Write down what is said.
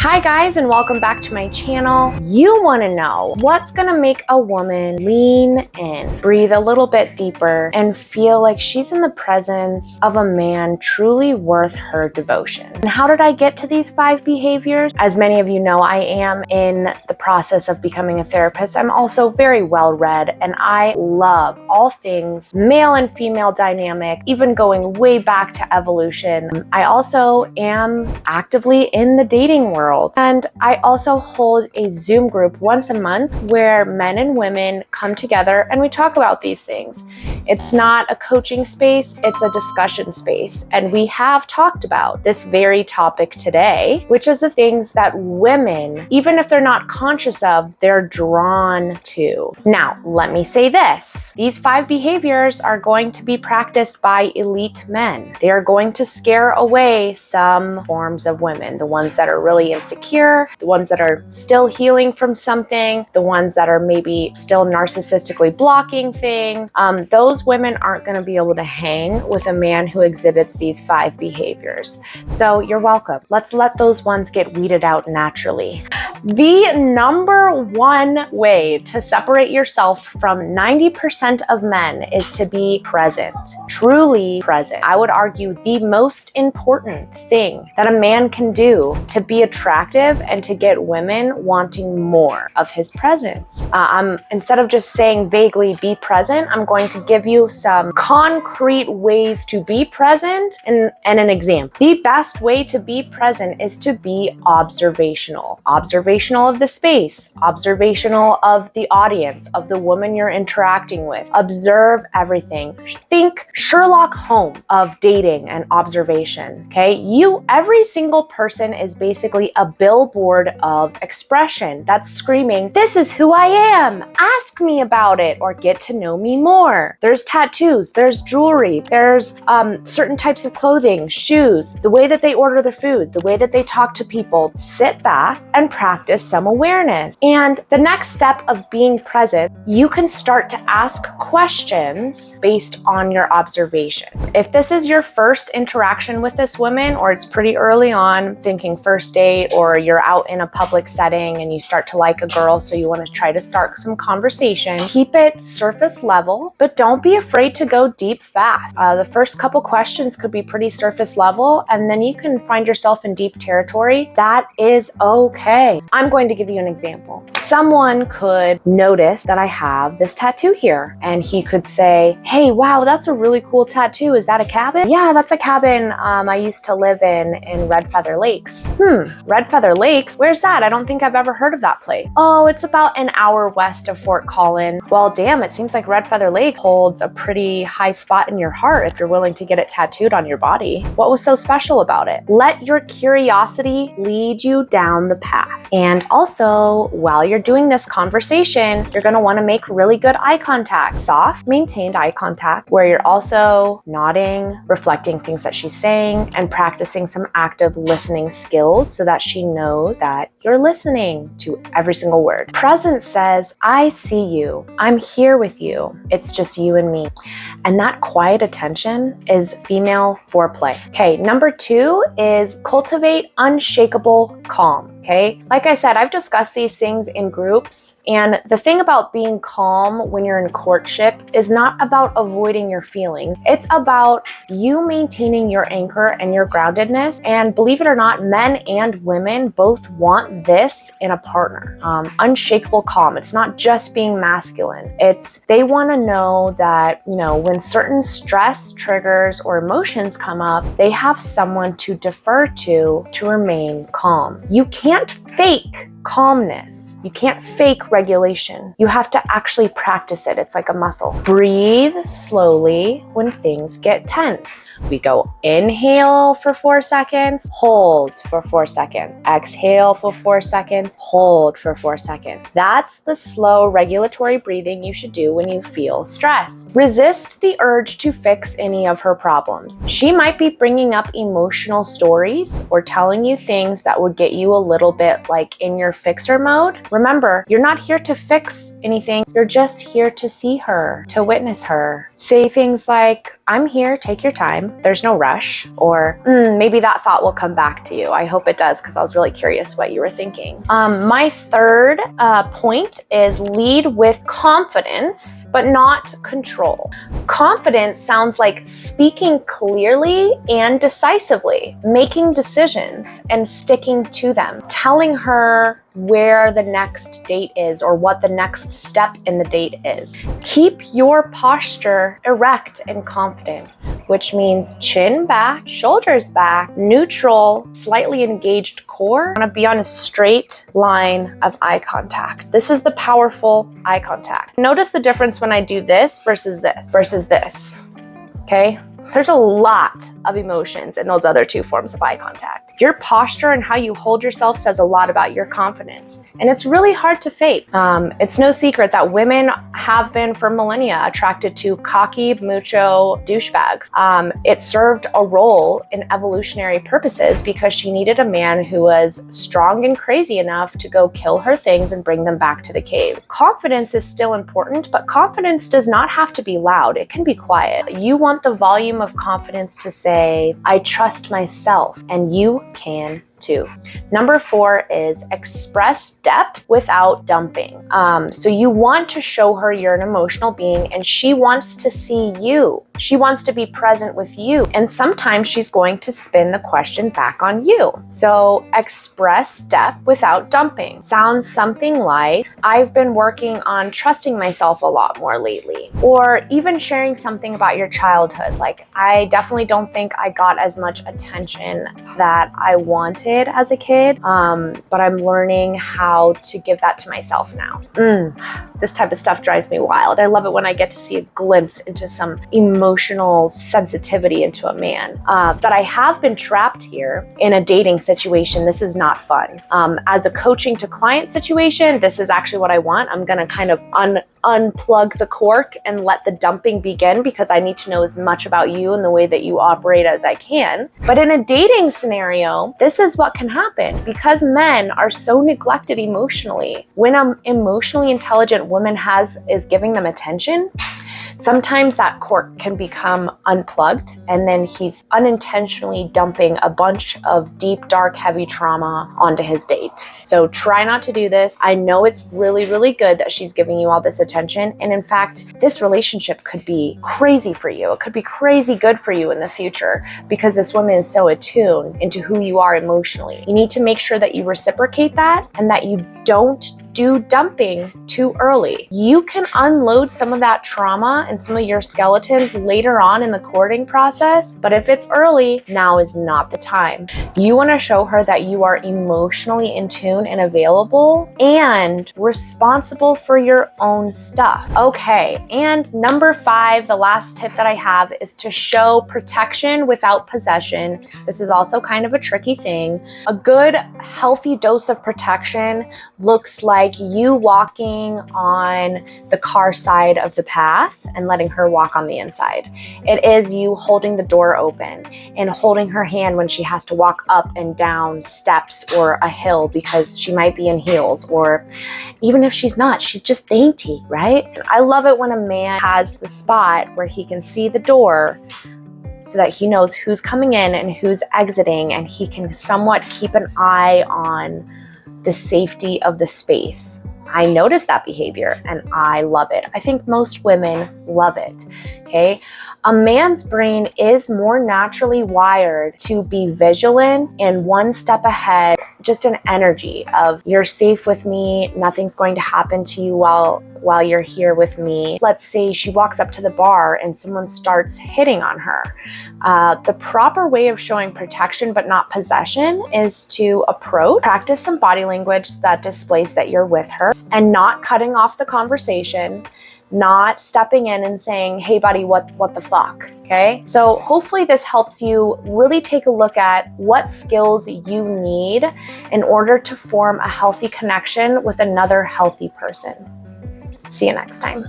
Hi guys, and welcome back to my channel. You want to know what's going to make a woman lean in, breathe a little bit deeper, and feel like she's in the presence of a man truly worth her devotion. And how did I get to these 5 behaviors? As many of you know, I am in the process of becoming a therapist. I'm also very well read, and I love all things male and female dynamic, even going way back to evolution. I also am actively in the dating world. And I also hold a Zoom group once a month where men and women come together and we talk about these things. It's not a coaching space, it's a discussion space. And we have talked about this very topic today, which is the things that women, even if they're not conscious of, they're drawn to. Now, let me say this. These 5 behaviors are going to be practiced by elite men. They are going to scare away some forms of women, the ones that are really insecure, the ones that are still healing from something, the ones that are maybe still narcissistically blocking things. Those women aren't going to be able to hang with a man who exhibits these 5 behaviors. So you're welcome. Let's let those ones get weeded out naturally. The number one way to separate yourself from 90% of men is to be present, truly present. I would argue the most important thing that a man can do to be attractive and to get women wanting more of his presence. Instead of just saying vaguely be present, I'm going to give you some concrete ways to be present and an example. The best way to be present is to be observational. Observational of the space, observational of the audience, of the woman you're interacting with. Observe everything. Think Sherlock Holmes of dating and observation, okay? Every single person is basically a billboard of expression that's screaming, "This is who I am. Ask me about it," or "Get to know me more." There's tattoos, there's jewelry, there's certain types of clothing, shoes, the way that they order their food, the way that they talk to people. Sit back and practice some awareness. And the next step of being present, you can start to ask questions based on your observation. If this is your first interaction with this woman, or it's pretty early on, thinking first date, or you're out in a public setting and you start to like a girl, so you want to try to start some conversation, keep it surface level, but don't be afraid to go deep fast. The first couple questions could be pretty surface level, and then you can find yourself in deep territory. That is okay. I'm going to give you an example. Someone could notice that I have this tattoo here, and he could say, "Hey, wow, that's a really cool tattoo. Is that a cabin?" "Yeah, that's a cabin I used to live in Red Feather Lakes." Red Feather Lakes? Where's that? I don't think I've ever heard of that place. "Oh, it's about an hour west of Fort Collins." "Well, damn, it seems like Red Feather Lake holds a pretty high spot in your heart if you're willing to get it tattooed on your body. What was so special about it?" Let your curiosity lead you down the path. And also, while you're doing this conversation, you're going to want to make really good eye contact. Soft, maintained eye contact, where you're also nodding, reflecting things that she's saying, and practicing some active listening skills so that she knows that you're listening to every single word. Presence says, "I see you. I'm here with you. It's just you and me." And that quiet attention is female foreplay. Okay, number 2 is cultivate unshakable calm. Okay, like I said, I've discussed these things in groups, and the thing about being calm when you're in courtship is not about avoiding your feelings. It's about you maintaining your anchor and your groundedness. And believe it or not, men and women both want this in a partner. Unshakable calm. It's not just being masculine. They want to know that, when certain stress triggers or emotions come up, they have someone to defer to remain calm. You can't fake calmness. You can't fake regulation. You have to actually practice it. It's like a muscle. Breathe slowly when things get tense. We go inhale for 4 seconds, hold for 4 seconds, exhale for 4 seconds, hold for 4 seconds. That's the slow regulatory breathing you should do when you feel stress. Resist the urge to fix any of her problems. She might be bringing up emotional stories or telling you things that would get you a little bit like in your fixer mode. Remember, you're not here to fix anything. You're just here to see her, to witness her, Say things like, I'm here, take your time, there's no rush, or maybe that thought will come back to you. I hope it does, because I was really curious what you were thinking. My third point is lead with confidence, but not control. Confidence sounds like speaking clearly and decisively, making decisions and sticking to them, telling her where the next date is or what the next step in the date is. Keep your posture erect and confident, which means chin back, shoulders back, neutral, slightly engaged core. I want to be on a straight line of eye contact. This is the powerful eye contact. Notice the difference when I do this versus this, okay? There's a lot of emotions in those other two forms of eye contact. Your posture and how you hold yourself says a lot about your confidence, and it's really hard to fake. It's no secret that women have been for millennia attracted to cocky, macho douchebags. It served a role in evolutionary purposes because she needed a man who was strong and crazy enough to go kill her things and bring them back to the cave. Confidence is still important, but confidence does not have to be loud. It can be quiet. You want the volume of confidence to say, I trust myself, and you can too. Number 4 is express depth without dumping. So you want to show her you're an emotional being and she wants to see you. She wants to be present with you. And sometimes she's going to spin the question back on you. So express depth without dumping sounds something like, I've been working on trusting myself a lot more lately. Or even sharing something about your childhood. Like, I definitely don't think I got as much attention that I wanted as a kid, but I'm learning how to give that to myself now. This type of stuff drives me wild. I love it when I get to see a glimpse into some emotional sensitivity into a man. But I have been trapped here in a dating situation. This is not fun. As a coaching to client situation, this is actually what I want. I'm gonna kind of unplug the cork and let the dumping begin, because I need to know as much about you and the way that you operate as I can. But in a dating scenario, this is what can happen because men are so neglected emotionally. When an emotionally intelligent woman is giving them attention, sometimes that cork can become unplugged and then he's unintentionally dumping a bunch of deep, dark, heavy trauma onto his date. So try not to do this. I know it's really, really good that she's giving you all this attention. And in fact, this relationship could be crazy for you. It could be crazy good for you in the future because this woman is so attuned into who you are emotionally. You need to make sure that you reciprocate that and that you don't do dumping too early. You can unload some of that trauma and some of your skeletons later on in the courting process, but if it's early, now is not the time. You want to show her that you are emotionally in tune and available and responsible for your own stuff. Okay, and number 5, the last tip that I have is to show protection without possession. This is also kind of a tricky thing. A good, healthy dose of protection looks like you walking on the car side of the path and letting her walk on the inside. It is you holding the door open and holding her hand when she has to walk up and down steps or a hill because she might be in heels, or even if she's not, she's just dainty, right? I love it when a man has the spot where he can see the door so that he knows who's coming in and who's exiting, and he can somewhat keep an eye on the safety of the space. I notice that behavior and I love it. I think most women love it, okay? A man's brain is more naturally wired to be vigilant and one step ahead, just an energy of you're safe with me, nothing's going to happen to you while you're here with me. Let's say she walks up to the bar and someone starts hitting on her. The proper way of showing protection but not possession is to approach, practice some body language that displays that you're with her, and not cutting off the conversation, not stepping in and saying, hey buddy, what the fuck, okay? So hopefully this helps you really take a look at what skills you need in order to form a healthy connection with another healthy person. See you next time.